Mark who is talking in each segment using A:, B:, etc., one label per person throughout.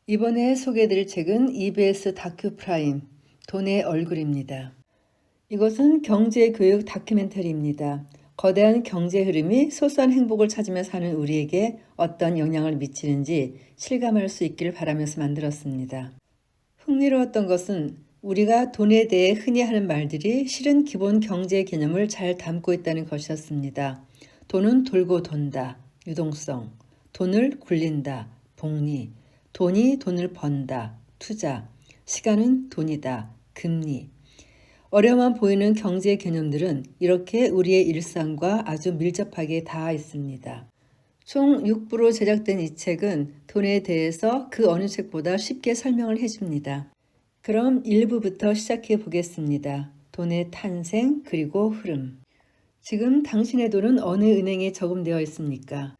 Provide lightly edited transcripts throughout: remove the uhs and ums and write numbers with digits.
A: 이번에 소개해드릴 책은 EBS 다큐 프라임 돈의 얼굴입니다. 이것은 경제교육 다큐멘터리입니다. 거대한 경제 흐름이 소소한 행복을 찾으며 사는 우리에게 어떤 영향을 미치는지 실감할 수 있기를 바라면서 만들었습니다. 흥미로웠던 것은 우리가 돈에 대해 흔히 하는 말들이 실은 기본 경제 개념을 잘 담고 있다는 것이었습니다. 돈은 돌고 돈다, 유동성, 돈을 굴린다, 복리, 돈이 돈을 번다, 투자, 시간은 돈이다, 금리. 어려만 보이는 경제 개념들은 이렇게 우리의 일상과 아주 밀접하게 닿아 있습니다. 총 6부로 제작된 이 책은 돈에 대해서 그 어느 책보다 쉽게 설명을 해줍니다. 그럼 1부부터 시작해 보겠습니다. 돈의 탄생 그리고 흐름. 지금 당신의 돈은 어느 은행에 저금되어 있습니까?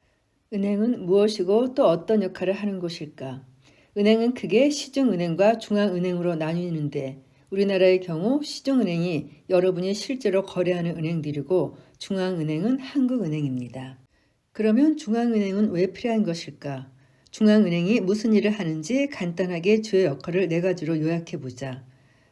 A: 은행은 무엇이고 또 어떤 역할을 하는 곳일까? 은행은 크게 시중은행과 중앙은행으로 나뉘는데 우리나라의 경우 시중은행이 여러분이 실제로 거래하는 은행들이고 중앙은행은 한국은행입니다. 그러면 중앙은행은 왜 필요한 것일까? 중앙은행이 무슨 일을 하는지 간단하게 주요 역할을 네 가지로 요약해 보자.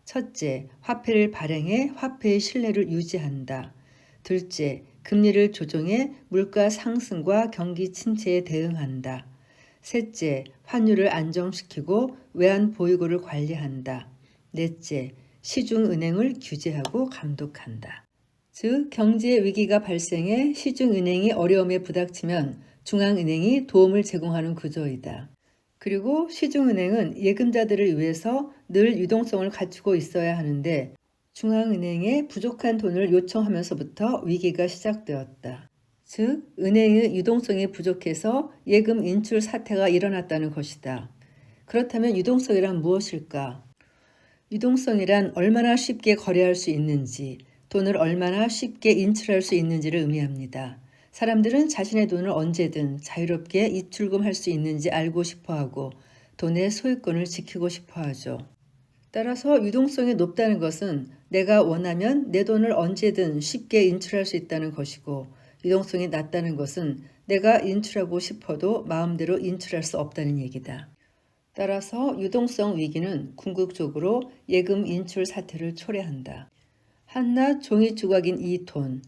A: 첫째, 화폐를 발행해 화폐의 신뢰를 유지한다. 둘째, 금리를 조정해 물가 상승과 경기 침체에 대응한다. 셋째, 환율을 안정시키고 외환 보유고를 관리한다. 넷째, 시중은행을 규제하고 감독한다. 즉, 경제 위기가 발생해 시중은행이 어려움에 부닥치면 중앙은행이 도움을 제공하는 구조이다. 그리고 시중은행은 예금자들을 위해서 늘 유동성을 갖추고 있어야 하는데 중앙은행에 부족한 돈을 요청하면서부터 위기가 시작되었다. 즉, 은행의 유동성이 부족해서 예금 인출 사태가 일어났다는 것이다. 그렇다면 유동성이란 무엇일까? 유동성이란 얼마나 쉽게 거래할 수 있는지, 돈을 얼마나 쉽게 인출할 수 있는지를 의미합니다. 사람들은 자신의 돈을 언제든 자유롭게 입출금할 수 있는지 알고 싶어 하고 돈의 소유권을 지키고 싶어 하죠. 따라서 유동성이 높다는 것은 내가 원하면 내 돈을 언제든 쉽게 인출할 수 있다는 것이고 유동성이 낮다는 것은 내가 인출하고 싶어도 마음대로 인출할 수 없다는 얘기다. 따라서 유동성 위기는 궁극적으로 예금 인출 사태를 초래한다. 한낱 종이 조각인 이 돈,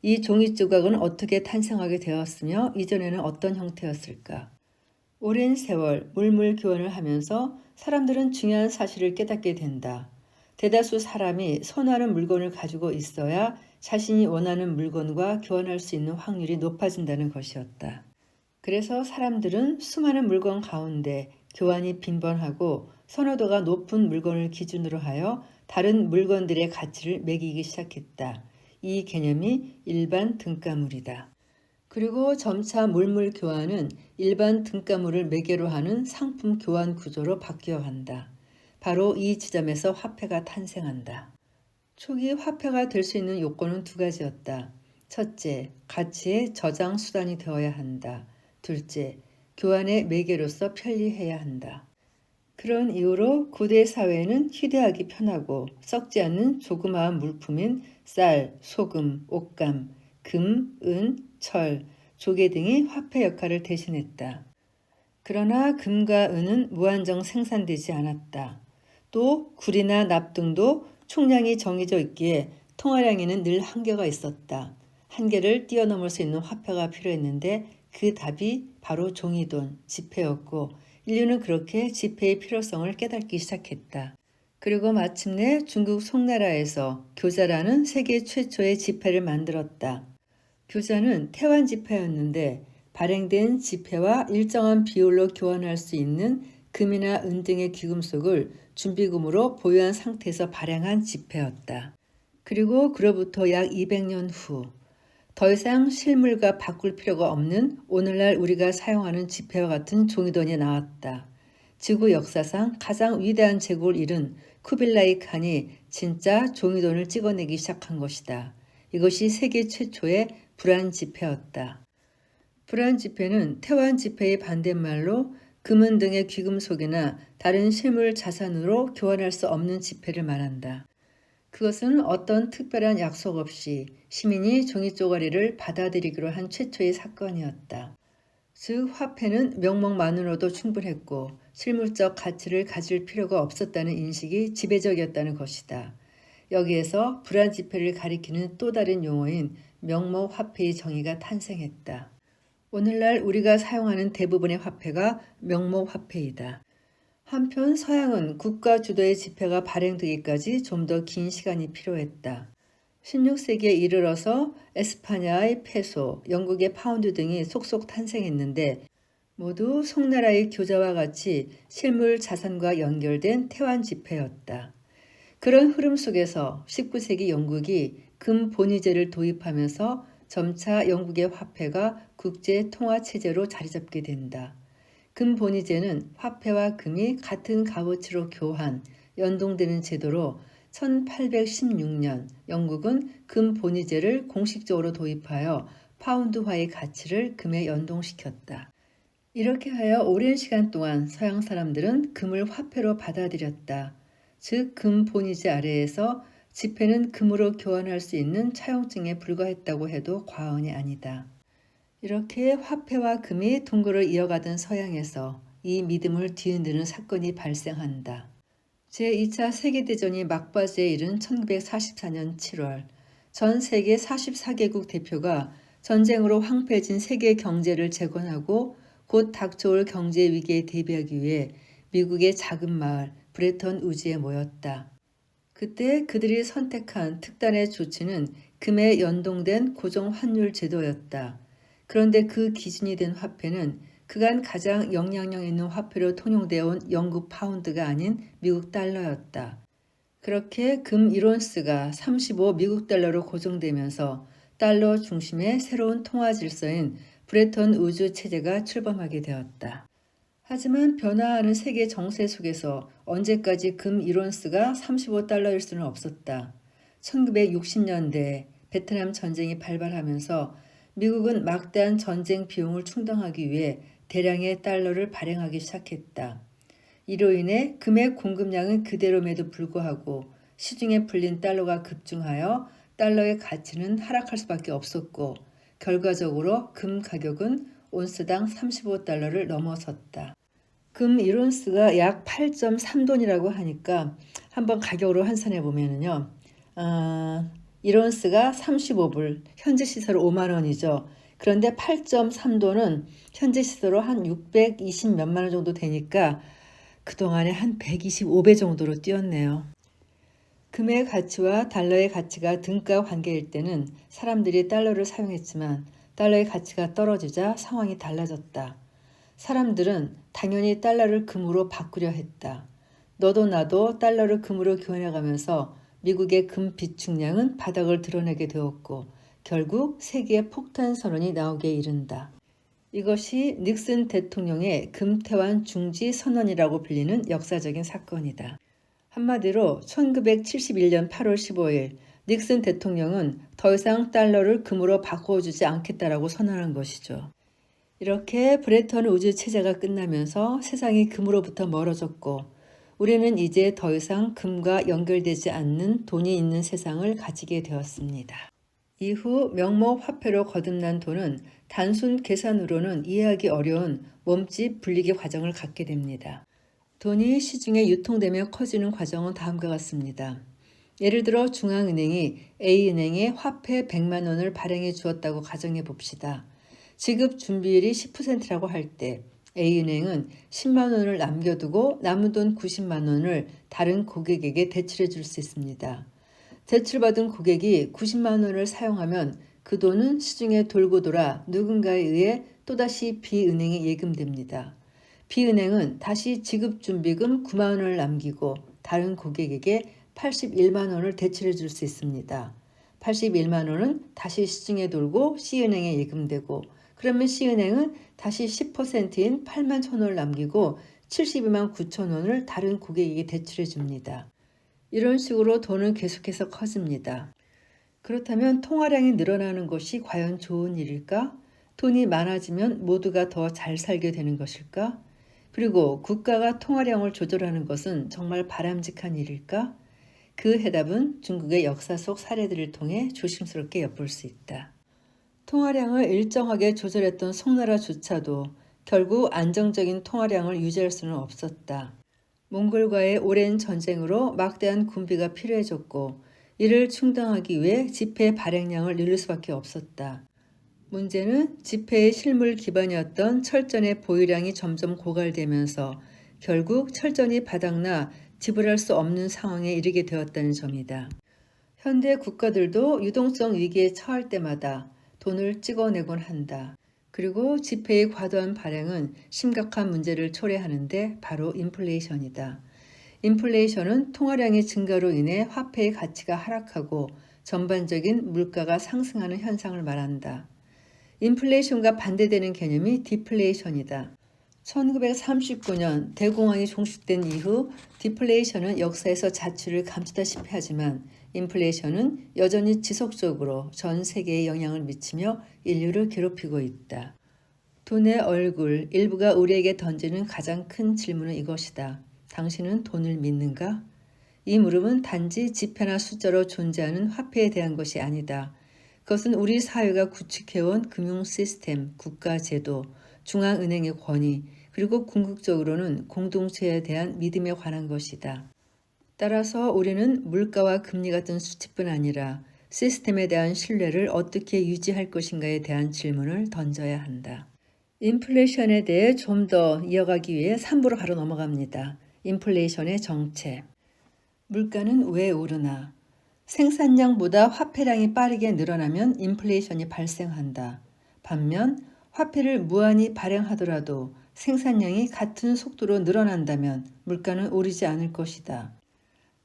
A: 이 종이 조각은 어떻게 탄생하게 되었으며 이전에는 어떤 형태였을까? 오랜 세월 물물 교환을 하면서 사람들은 중요한 사실을 깨닫게 된다. 대다수 사람이 선호하는 물건을 가지고 있어야 자신이 원하는 물건과 교환할 수 있는 확률이 높아진다는 것이었다. 그래서 사람들은 수많은 물건 가운데 교환이 빈번하고 선호도가 높은 물건을 기준으로 하여 다른 물건들의 가치를 매기기 시작했다. 이 개념이 일반 등가물이다. 그리고 점차 물물 교환은 일반 등가물을 매개로 하는 상품 교환 구조로 바뀌어 간다. 바로 이 지점에서 화폐가 탄생한다. 초기 화폐가 될 수 있는 요건은 두 가지였다. 첫째, 가치의 저장 수단이 되어야 한다. 둘째, 교환의 매개로서 편리해야 한다. 그런 이유로 고대 사회에는 휴대하기 편하고 썩지 않는 조그마한 물품인 쌀, 소금, 옷감, 금, 은, 철, 조개 등이 화폐 역할을 대신했다. 그러나 금과 은은 무한정 생산되지 않았다. 또 굴이나 납 등도 총량이 정해져 있기에 통화량에는 늘 한계가 있었다. 한계를 뛰어넘을 수 있는 화폐가 필요했는데 그 답이 바로 종이돈, 지폐였고 인류는 그렇게 지폐의 필요성을 깨닫기 시작했다. 그리고 마침내 중국 송나라에서 교자라는 세계 최초의 지폐를 만들었다. 교자는 태환 지폐였는데 발행된 지폐와 일정한 비율로 교환할 수 있는 금이나 은 등의 귀금속을 준비금으로 보유한 상태에서 발행한 지폐였다. 그리고 그로부터 약 200년 후, 더 이상 실물과 바꿀 필요가 없는 오늘날 우리가 사용하는 지폐와 같은 종이돈이 나왔다. 지구 역사상 가장 위대한 제국을 이룬 쿠빌라이 칸이 진짜 종이돈을 찍어내기 시작한 것이다. 이것이 세계 최초의 불안 지폐였다. 불안 지폐는 태환 지폐의 반대말로 금은 등의 귀금속이나 다른 실물 자산으로 교환할 수 없는 지폐를 말한다. 그것은 어떤 특별한 약속 없이 시민이 종이 쪼가리를 받아들이기로 한 최초의 사건이었다. 즉 화폐는 명목만으로도 충분했고 실물적 가치를 가질 필요가 없었다는 인식이 지배적이었다는 것이다. 여기에서 불안지폐를 가리키는 또 다른 용어인 명목 화폐의 정의가 탄생했다. 오늘날 우리가 사용하는 대부분의 화폐가 명목 화폐이다. 한편 서양은 국가 주도의 지폐가 발행되기까지 좀 더 긴 시간이 필요했다. 16세기에 이르러서 에스파냐의 페소, 영국의 파운드 등이 속속 탄생했는데 모두 송나라의 교자와 같이 실물 자산과 연결된 태환 지폐였다. 그런 흐름 속에서 19세기 영국이 금 본위제를 도입하면서 점차 영국의 화폐가 국제 통화 체제로 자리 잡게 된다. 금 본위제는 화폐와 금이 같은 값어치로 교환, 연동되는 제도로 1816년 영국은 금 본위제를 공식적으로 도입하여 파운드화의 가치를 금에 연동시켰다. 이렇게 하여 오랜 시간 동안 서양 사람들은 금을 화폐로 받아들였다. 즉, 금 본위제 아래에서 지폐는 금으로 교환할 수 있는 차용증에 불과했다고 해도 과언이 아니다. 이렇게 화폐와 금이 동거를 이어가던 서양에서 이 믿음을 뒤흔드는 사건이 발생한다. 제2차 세계대전이 막바지에 이른 1944년 7월 전 세계 44개국 대표가 전쟁으로 황폐해진 세계 경제를 재건하고 곧 닥쳐올 경제 위기에 대비하기 위해 미국의 작은 마을 브레턴 우즈에 모였다. 그때 그들이 선택한 특단의 조치는 금에 연동된 고정 환율 제도였다. 그런데 그 기준이 된 화폐는 그간 가장 영향력 있는 화폐로 통용되어 온 영국 파운드가 아닌 미국 달러였다. 그렇게 금 1온스가 35 미국 달러로 고정되면서 달러 중심의 새로운 통화 질서인 브레턴 우즈 체제가 출범하게 되었다. 하지만 변화하는 세계 정세 속에서 언제까지 금 1온스가 35달러일 수는 없었다. 1960년대 베트남 전쟁이 발발하면서 미국은 막대한 전쟁 비용을 충당하기 위해 대량의 달러를 발행하기 시작했다. 이로 인해 금의 공급량은 그대로임에도 불구하고 시중에 풀린 달러가 급증하여 달러의 가치는 하락할 수밖에 없었고 결과적으로 금 가격은 온스당 35달러를 넘어섰다. 금 1온스가 약 8.3돈이라고 하니까 한번 가격으로 환산해 보면은요. 1온스가 35불, 현재 시세로 5만 원이죠. 그런데 8.3돈은 현재 시세로 한 620 몇만 원 정도 되니까 그동안에 한 125배 정도로 뛰었네요. 금의 가치와 달러의 가치가 등가 관계일 때는 사람들이 달러를 사용했지만 달러의 가치가 떨어지자 상황이 달라졌다. 사람들은 당연히 달러를 금으로 바꾸려 했다. 너도 나도 달러를 금으로 교환해가면서 미국의 금 비축량은 바닥을 드러내게 되었고 결국 세계의 폭탄 선언이 나오게 이른다. 이것이 닉슨 대통령의 금태환 중지 선언이라고 불리는 역사적인 사건이다. 한마디로 1971년 8월 15일 닉슨 대통령은 더 이상 달러를 금으로 바꿔주지 않겠다라고 선언한 것이죠. 이렇게 브레턴 우즈 체제가 끝나면서 세상이 금으로부터 멀어졌고 우리는 이제 더 이상 금과 연결되지 않는 돈이 있는 세상을 가지게 되었습니다. 이후 명목 화폐로 거듭난 돈은 단순 계산으로는 이해하기 어려운 몸집 분리기 과정을 갖게 됩니다. 돈이 시중에 유통되며 커지는 과정은 다음과 같습니다. 예를 들어 중앙은행이 A은행에 화폐 100만 원을 발행해 주었다고 가정해 봅시다. 지급 준비율이 10%라고 할 때 A은행은 10만 원을 남겨두고 남은 돈 90만 원을 다른 고객에게 대출해 줄 수 있습니다. 대출받은 고객이 90만 원을 사용하면 그 돈은 시중에 돌고 돌아 누군가에 의해 또다시 B은행에 예금됩니다. B은행은 다시 지급준비금 9만 원을 남기고 다른 고객에게 81만 원을 대출해 줄 수 있습니다. 81만 원은 다시 시중에 돌고 C은행에 예금되고 그러면 C은행은 다시 10%인 8만 천 원을 남기고 72만 9천 원을 다른 고객에게 대출해 줍니다. 이런 식으로 돈은 계속해서 커집니다. 그렇다면 통화량이 늘어나는 것이 과연 좋은 일일까? 돈이 많아지면 모두가 더 잘 살게 되는 것일까? 그리고 국가가 통화량을 조절하는 것은 정말 바람직한 일일까? 그 해답은 중국의 역사 속 사례들을 통해 조심스럽게 엿볼 수 있다. 통화량을 일정하게 조절했던 송나라조차도 결국 안정적인 통화량을 유지할 수는 없었다. 몽골과의 오랜 전쟁으로 막대한 군비가 필요해졌고 이를 충당하기 위해 지폐 발행량을 늘릴 수밖에 없었다. 문제는 지폐의 실물 기반이었던 철전의 보유량이 점점 고갈되면서 결국 철전이 바닥나 지불할 수 없는 상황에 이르게 되었다는 점이다. 현대 국가들도 유동성 위기에 처할 때마다 돈을 찍어내곤 한다. 그리고 지폐의 과도한 발행은 심각한 문제를 초래하는데 바로 인플레이션이다. 인플레이션은 통화량의 증가로 인해 화폐의 가치가 하락하고 전반적인 물가가 상승하는 현상을 말한다. 인플레이션과 반대되는 개념이 디플레이션이다. 1939년 대공황이 종식된 이후 디플레이션은 역사에서 자취를 감추다시피 하지만 인플레이션은 여전히 지속적으로 전 세계에 영향을 미치며 인류를 괴롭히고 있다. 돈의 얼굴, 일부가 우리에게 던지는 가장 큰 질문은 이것이다. 당신은 돈을 믿는가? 이 물음은 단지 지폐나 숫자로 존재하는 화폐에 대한 것이 아니다. 그것은 우리 사회가 구축해온 금융 시스템, 국가 제도, 중앙은행의 권위, 그리고 궁극적으로는 공동체에 대한 믿음에 관한 것이다. 따라서 우리는 물가와 금리 같은 수치뿐 아니라 시스템에 대한 신뢰를 어떻게 유지할 것인가에 대한 질문을 던져야 한다. 인플레이션에 대해 좀 더 이어가기 위해 3부로 바로 넘어갑니다. 인플레이션의 정체. 물가는 왜 오르나? 생산량보다 화폐량이 빠르게 늘어나면 인플레이션이 발생한다. 반면 화폐를 무한히 발행하더라도 생산량이 같은 속도로 늘어난다면 물가는 오르지 않을 것이다.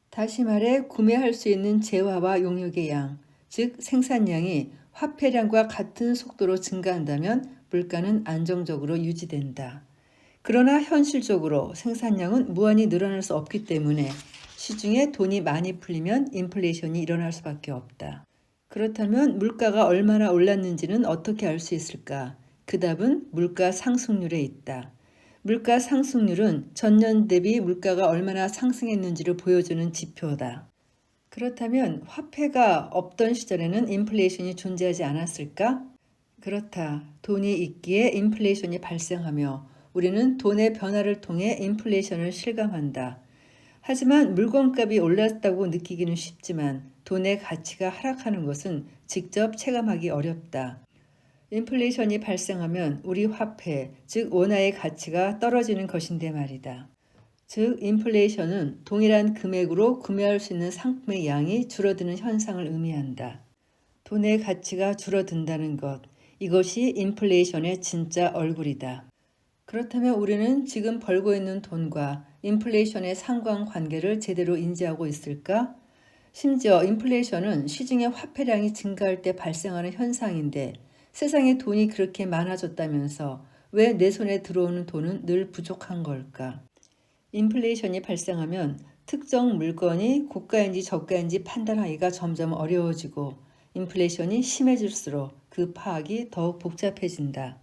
A: 다시 말해 구매할 수 있는 재화와 용역의 양, 즉 생산량이 화폐량과 같은 속도로 증가한다면 물가는 안정적으로 유지된다. 그러나 현실적으로 생산량은 무한히 늘어날 수 없기 때문에 시중에 돈이 많이 풀리면 인플레이션이 일어날 수밖에 없다. 그렇다면 물가가 얼마나 올랐는지는 어떻게 알 수 있을까? 그 답은 물가 상승률에 있다. 물가 상승률은 전년 대비 물가가 얼마나 상승했는지를 보여주는 지표다. 그렇다면 화폐가 없던 시절에는 인플레이션이 존재하지 않았을까? 그렇다. 돈이 있기에 인플레이션이 발생하며 우리는 돈의 변화를 통해 인플레이션을 실감한다. 하지만 물건값이 올랐다고 느끼기는 쉽지만 돈의 가치가 하락하는 것은 직접 체감하기 어렵다. 인플레이션이 발생하면 우리 화폐, 즉 원화의 가치가 떨어지는 것인데 말이다. 즉 인플레이션은 동일한 금액으로 구매할 수 있는 상품의 양이 줄어드는 현상을 의미한다. 돈의 가치가 줄어든다는 것, 이것이 인플레이션의 진짜 얼굴이다. 그렇다면 우리는 지금 벌고 있는 돈과 인플레이션의 상관관계를 제대로 인지하고 있을까? 심지어 인플레이션은 시중의 화폐량이 증가할 때 발생하는 현상인데 세상에 돈이 그렇게 많아졌다면서 왜 내 손에 들어오는 돈은 늘 부족한 걸까? 인플레이션이 발생하면 특정 물건이 고가인지 저가인지 판단하기가 점점 어려워지고 인플레이션이 심해질수록 그 파악이 더욱 복잡해진다.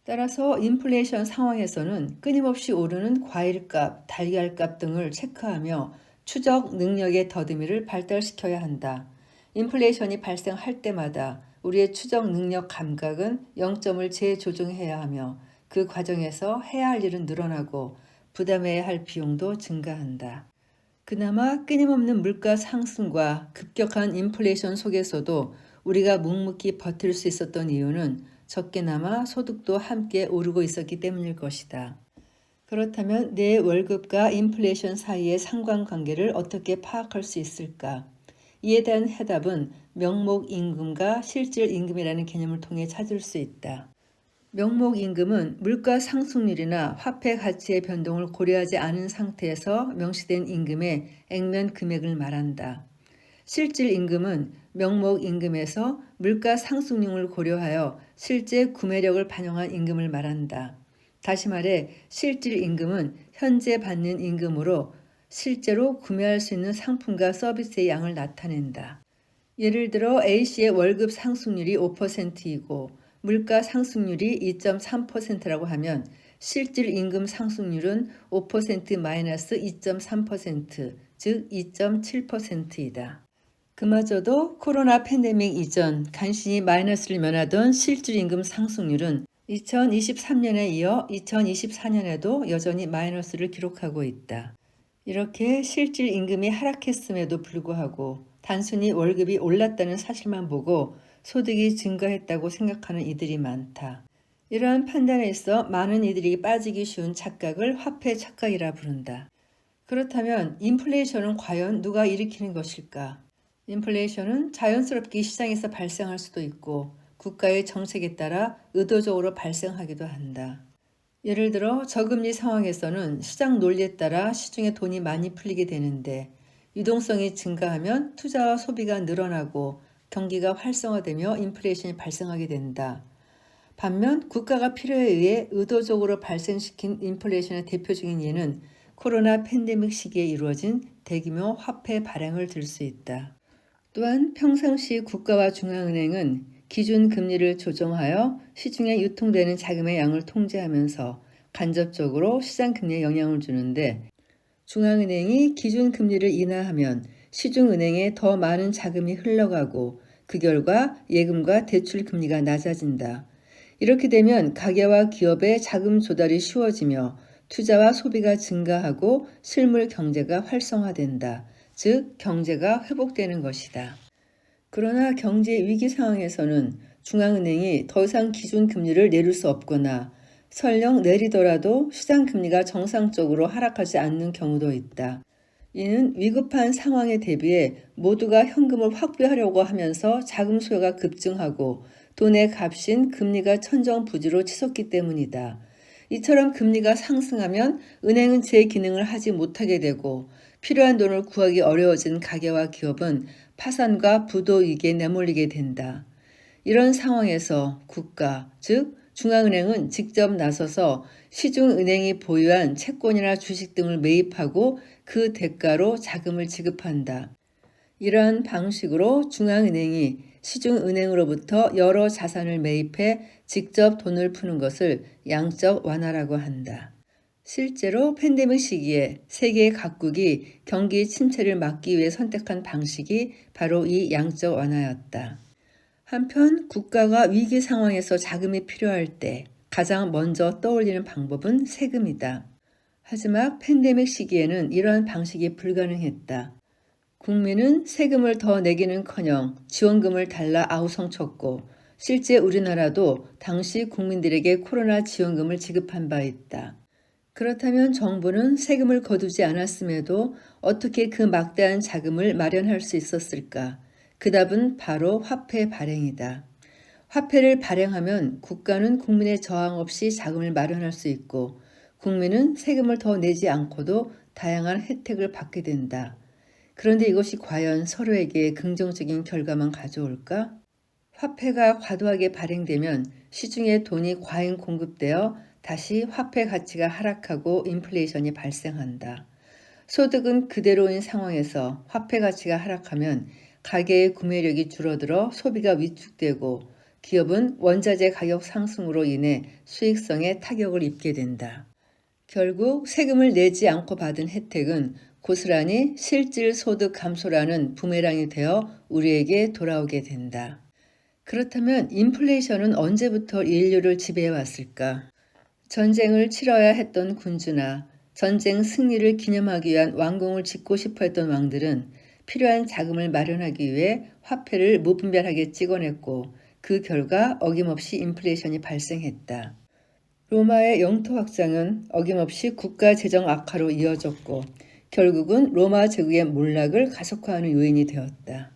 A: 따라서 인플레이션 상황에서는 끊임없이 오르는 과일값, 달걀값 등을 체크하며 추적 능력의 더듬이를 발달시켜야 한다. 인플레이션이 발생할 때마다 우리의 추적 능력 감각은 0점을 재조정해야 하며 그 과정에서 해야 할 일은 늘어나고 부담해야 할 비용도 증가한다. 그나마 끊임없는 물가 상승과 급격한 인플레이션 속에서도 우리가 묵묵히 버틸 수 있었던 이유는 적게나마 소득도 함께 오르고 있었기 때문일 것이다. 그렇다면 내 월급과 인플레이션 사이의 상관관계를 어떻게 파악할 수 있을까? 이에 대한 해답은 명목임금과 실질임금이라는 개념을 통해 찾을 수 있다. 명목임금은 물가 상승률이나 화폐 가치의 변동을 고려하지 않은 상태에서 명시된 임금의 액면 금액을 말한다. 실질임금은 명목임금에서 물가 상승률을 고려하여 실제 구매력을 반영한 임금을 말한다. 다시 말해 실질임금은 현재 받는 임금으로 실제로 구매할 수 있는 상품과 서비스의 양을 나타낸다. 예를 들어 A씨의 월급 상승률이 5%이고 물가 상승률이 2.3%라고 하면 실질 임금 상승률은 5% 마이너스 2.3%, 즉 2.7%이다. 그마저도 코로나 팬데믹 이전 간신히 마이너스를 면하던 실질 임금 상승률은 2023년에 이어 2024년에도 여전히 마이너스를 기록하고 있다. 이렇게 실질 임금이 하락했음에도 불구하고 단순히 월급이 올랐다는 사실만 보고 소득이 증가했다고 생각하는 이들이 많다. 이러한 판단에 있어 많은 이들이 빠지기 쉬운 착각을 화폐 착각이라 부른다. 그렇다면 인플레이션은 과연 누가 일으키는 것일까? 인플레이션은 자연스럽게 시장에서 발생할 수도 있고 국가의 정책에 따라 의도적으로 발생하기도 한다. 예를 들어 저금리 상황에서는 시장 논리에 따라 시중에 돈이 많이 풀리게 되는데 유동성이 증가하면 투자와 소비가 늘어나고 경기가 활성화되며 인플레이션이 발생하게 된다. 반면 국가가 필요에 의해 의도적으로 발생시킨 인플레이션의 대표적인 예는 코로나 팬데믹 시기에 이루어진 대규모 화폐 발행을 들 수 있다. 또한 평상시 국가와 중앙은행은 기준 금리를 조정하여 시중에 유통되는 자금의 양을 통제하면서 간접적으로 시장 금리에 영향을 주는데 중앙은행이 기준 금리를 인하하면 시중은행에 더 많은 자금이 흘러가고 그 결과 예금과 대출 금리가 낮아진다. 이렇게 되면 가계와 기업의 자금 조달이 쉬워지며 투자와 소비가 증가하고 실물 경제가 활성화된다. 즉 경제가 회복되는 것이다. 그러나 경제 위기 상황에서는 중앙은행이 더 이상 기준 금리를 내릴 수 없거나 설령 내리더라도 시장 금리가 정상적으로 하락하지 않는 경우도 있다. 이는 위급한 상황에 대비해 모두가 현금을 확보하려고 하면서 자금 수요가 급증하고 돈의 값인 금리가 천정부지로 치솟기 때문이다. 이처럼 금리가 상승하면 은행은 제 기능을 하지 못하게 되고 필요한 돈을 구하기 어려워진 가계와 기업은 파산과 부도위기에 내몰리게 된다. 이런 상황에서 국가, 즉 중앙은행은 직접 나서서 시중은행이 보유한 채권이나 주식 등을 매입하고 그 대가로 자금을 지급한다. 이러한 방식으로 중앙은행이 시중은행으로부터 여러 자산을 매입해 직접 돈을 푸는 것을 양적 완화라고 한다. 실제로 팬데믹 시기에 세계 각국이 경기 침체를 막기 위해 선택한 방식이 바로 이 양적 완화였다. 한편 국가가 위기 상황에서 자금이 필요할 때 가장 먼저 떠올리는 방법은 세금이다. 하지만 팬데믹 시기에는 이러한 방식이 불가능했다. 국민은 세금을 더 내기는커녕 지원금을 달라 아우성쳤고 실제 우리나라도 당시 국민들에게 코로나 지원금을 지급한 바 있다. 그렇다면 정부는 세금을 거두지 않았음에도 어떻게 그 막대한 자금을 마련할 수 있었을까? 그 답은 바로 화폐 발행이다. 화폐를 발행하면 국가는 국민의 저항 없이 자금을 마련할 수 있고 국민은 세금을 더 내지 않고도 다양한 혜택을 받게 된다. 그런데 이것이 과연 서로에게 긍정적인 결과만 가져올까? 화폐가 과도하게 발행되면 시중에 돈이 과잉 공급되어 다시 화폐 가치가 하락하고 인플레이션이 발생한다. 소득은 그대로인 상황에서 화폐 가치가 하락하면 가계의 구매력이 줄어들어 소비가 위축되고 기업은 원자재 가격 상승으로 인해 수익성에 타격을 입게 된다. 결국 세금을 내지 않고 받은 혜택은 고스란히 실질 소득 감소라는 부메랑이 되어 우리에게 돌아오게 된다. 그렇다면 인플레이션은 언제부터 인류를 지배해 왔을까? 전쟁을 치러야 했던 군주나 전쟁 승리를 기념하기 위한 왕궁을 짓고 싶어 했던 왕들은 필요한 자금을 마련하기 위해 화폐를 무분별하게 찍어냈고 그 결과 어김없이 인플레이션이 발생했다. 로마의 영토 확장은 어김없이 국가 재정 악화로 이어졌고 결국은 로마 제국의 몰락을 가속화하는 요인이 되었다.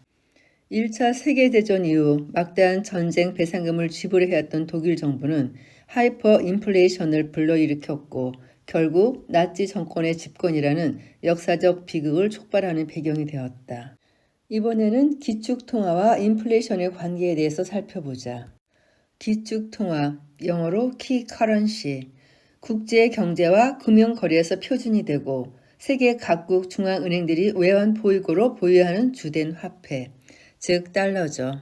A: 1차 세계대전 이후 막대한 전쟁 배상금을 지불해야 했던 독일 정부는 하이퍼 인플레이션을 불러일으켰고 결국 나치 정권의 집권이라는 역사적 비극을 촉발하는 배경이 되었다. 이번에는 기축통화와 인플레이션의 관계에 대해서 살펴보자. 기축통화, 영어로 키 커런시, 국제 경제와 금융 거래에서 표준이 되고 세계 각국 중앙은행들이 외환 보유고로 보유하는 주된 화폐, 즉 달러죠.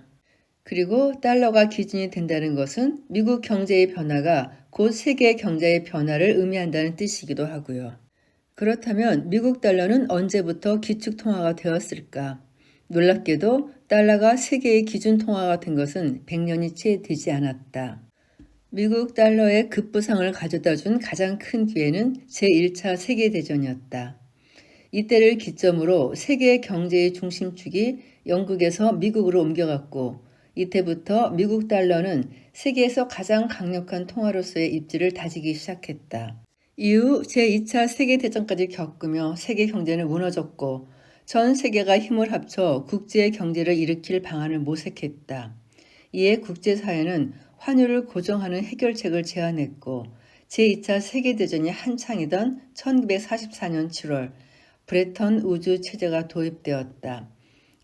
A: 그리고 달러가 기준이 된다는 것은 미국 경제의 변화가 곧 세계 경제의 변화를 의미한다는 뜻이기도 하고요. 그렇다면 미국 달러는 언제부터 기축통화가 되었을까? 놀랍게도 달러가 세계의 기준 통화가 된 것은 100년이 채 되지 않았다. 미국 달러의 급부상을 가져다 준 가장 큰 기회는 제1차 세계대전이었다. 이때를 기점으로 세계 경제의 중심축이 영국에서 미국으로 옮겨갔고 이때부터 미국 달러는 세계에서 가장 강력한 통화로서의 입지를 다지기 시작했다. 이후 제2차 세계대전까지 겪으며 세계 경제는 무너졌고 전 세계가 힘을 합쳐 국제 경제를 일으킬 방안을 모색했다. 이에 국제사회는 환율을 고정하는 해결책을 제안했고 제2차 세계대전이 한창이던 1944년 7월 브레턴 우즈 체제가 도입되었다.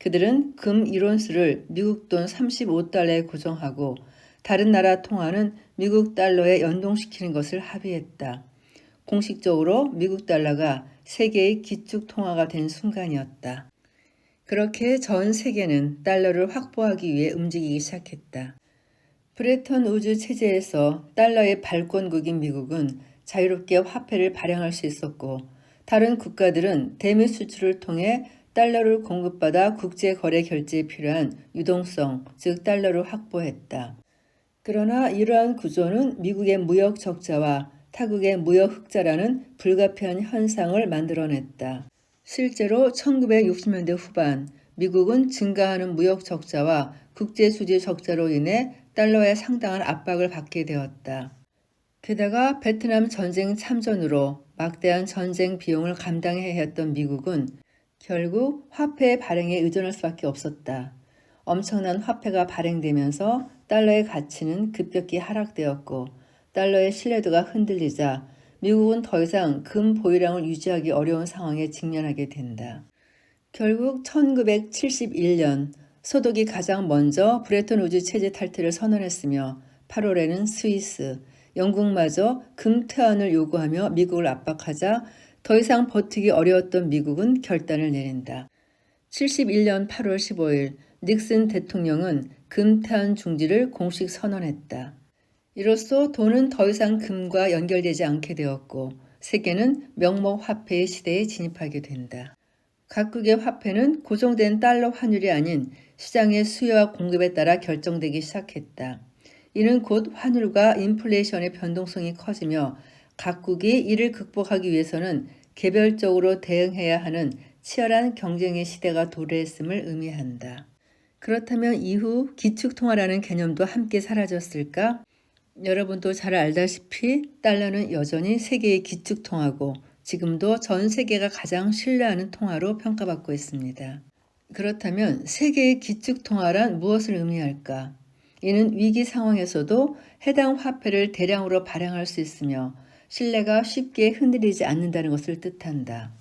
A: 그들은 금 1온스를 미국 돈 35달러에 고정하고 다른 나라 통화는 미국 달러에 연동시키는 것을 합의했다. 공식적으로 미국 달러가 세계의 기축 통화가 된 순간이었다. 그렇게 전 세계는 달러를 확보하기 위해 움직이기 시작했다. 브레턴 우즈 체제에서 달러의 발권국인 미국은 자유롭게 화폐를 발행할 수 있었고 다른 국가들은 대미 수출을 통해 달러를 공급받아 국제거래 결제에 필요한 유동성, 즉 달러를 확보했다. 그러나 이러한 구조는 미국의 무역 적자와 타국의 무역 흑자라는 불가피한 현상을 만들어냈다. 실제로 1960년대 후반 미국은 증가하는 무역 적자와 국제수지 적자로 인해 달러에 상당한 압박을 받게 되었다. 게다가 베트남 전쟁 참전으로 막대한 전쟁 비용을 감당해야 했던 미국은 결국 화폐 발행에 의존할 수밖에 없었다. 엄청난 화폐가 발행되면서 달러의 가치는 급격히 하락되었고 달러의 신뢰도가 흔들리자 미국은 더 이상 금 보유량을 유지하기 어려운 상황에 직면하게 된다. 결국 1971년 소독이 가장 먼저 브레턴 우즈 체제 탈퇴를 선언했으며 8월에는 스위스, 영국마저 금 퇴원을 요구하며 미국을 압박하자 더 이상 버티기 어려웠던 미국은 결단을 내린다. 71년 8월 15일 닉슨 대통령은 금 퇴원 중지를 공식 선언했다. 이로써 돈은 더 이상 금과 연결되지 않게 되었고 세계는 명목 화폐의 시대에 진입하게 된다. 각국의 화폐는 고정된 달러 환율이 아닌 시장의 수요와 공급에 따라 결정되기 시작했다. 이는 곧 환율과 인플레이션의 변동성이 커지며 각국이 이를 극복하기 위해서는 개별적으로 대응해야 하는 치열한 경쟁의 시대가 도래했음을 의미한다. 그렇다면 이후 기축통화라는 개념도 함께 사라졌을까? 여러분도 잘 알다시피 달러는 여전히 세계의 기축통화고 지금도 전 세계가 가장 신뢰하는 통화로 평가받고 있습니다. 그렇다면 세계의 기축통화란 무엇을 의미할까? 이는 위기 상황에서도 해당 화폐를 대량으로 발행할 수 있으며 신뢰가 쉽게 흔들리지 않는다는 것을 뜻한다.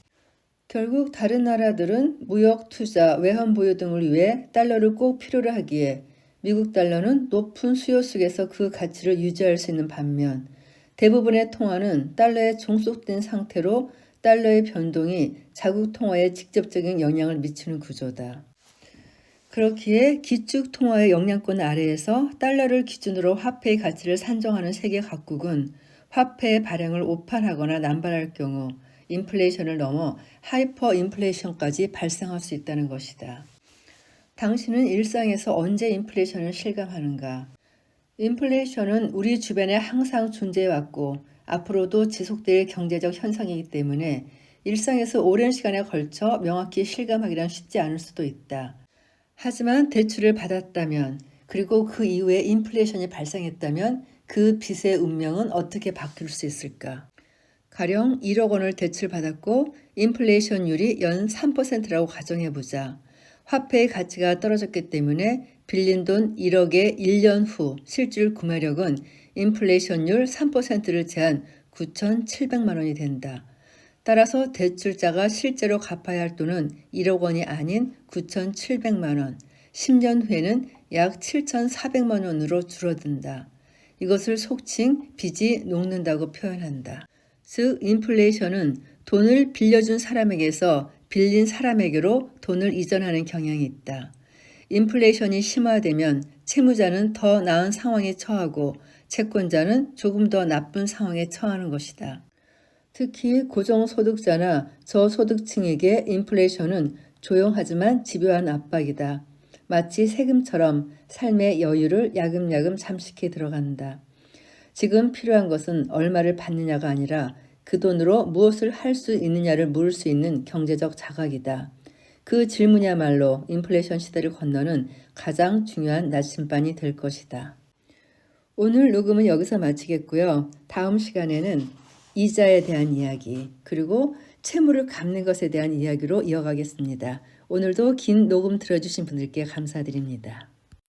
A: 결국 다른 나라들은 무역, 투자, 외환 보유 등을 위해 달러를 꼭 필요로 하기에 미국 달러는 높은 수요 속에서 그 가치를 유지할 수 있는 반면 대부분의 통화는 달러에 종속된 상태로 달러의 변동이 자국 통화에 직접적인 영향을 미치는 구조다. 그렇기에 기축 통화의 영향권 아래에서 달러를 기준으로 화폐의 가치를 산정하는 세계 각국은 화폐의 발행을 오판하거나 남발할 경우 인플레이션을 넘어 하이퍼 인플레이션까지 발생할 수 있다는 것이다. 당신은 일상에서 언제 인플레이션을 실감하는가? 인플레이션은 우리 주변에 항상 존재해왔고 앞으로도 지속될 경제적 현상이기 때문에 일상에서 오랜 시간에 걸쳐 명확히 실감하기란 쉽지 않을 수도 있다. 하지만 대출을 받았다면 그리고 그 이후에 인플레이션이 발생했다면 그 빚의 운명은 어떻게 바뀔 수 있을까? 가령 1억 원을 대출받았고 인플레이션율이 연 3%라고 가정해보자. 화폐의 가치가 떨어졌기 때문에 빌린 돈 1억의 1년 후 실질 구매력은 인플레이션율 3%를 제한 9,700만 원이 된다. 따라서 대출자가 실제로 갚아야 할 돈은 1억 원이 아닌 9,700만 원, 10년 후에는 약 7,400만 원으로 줄어든다. 이것을 속칭 빚이 녹는다고 표현한다. 즉 인플레이션은 돈을 빌려준 사람에게서 빌린 사람에게로 돈을 이전하는 경향이 있다. 인플레이션이 심화되면 채무자는 더 나은 상황에 처하고 채권자는 조금 더 나쁜 상황에 처하는 것이다. 특히 고정소득자나 저소득층에게 인플레이션은 조용하지만 집요한 압박이다. 마치 세금처럼 삶의 여유를 야금야금 잠식해 들어간다. 지금 필요한 것은 얼마를 받느냐가 아니라 그 돈으로 무엇을 할 수 있느냐를 물을 수 있는 경제적 자각이다. 그 질문이야말로 인플레이션 시대를 건너는 가장 중요한 나침반이 될 것이다. 오늘 녹음은 여기서 마치겠고요. 다음 시간에는 이자에 대한 이야기, 그리고 채무를 갚는 것에 대한 이야기로 이어가겠습니다. 오늘도 긴 녹음 들어주신 분들께 감사드립니다.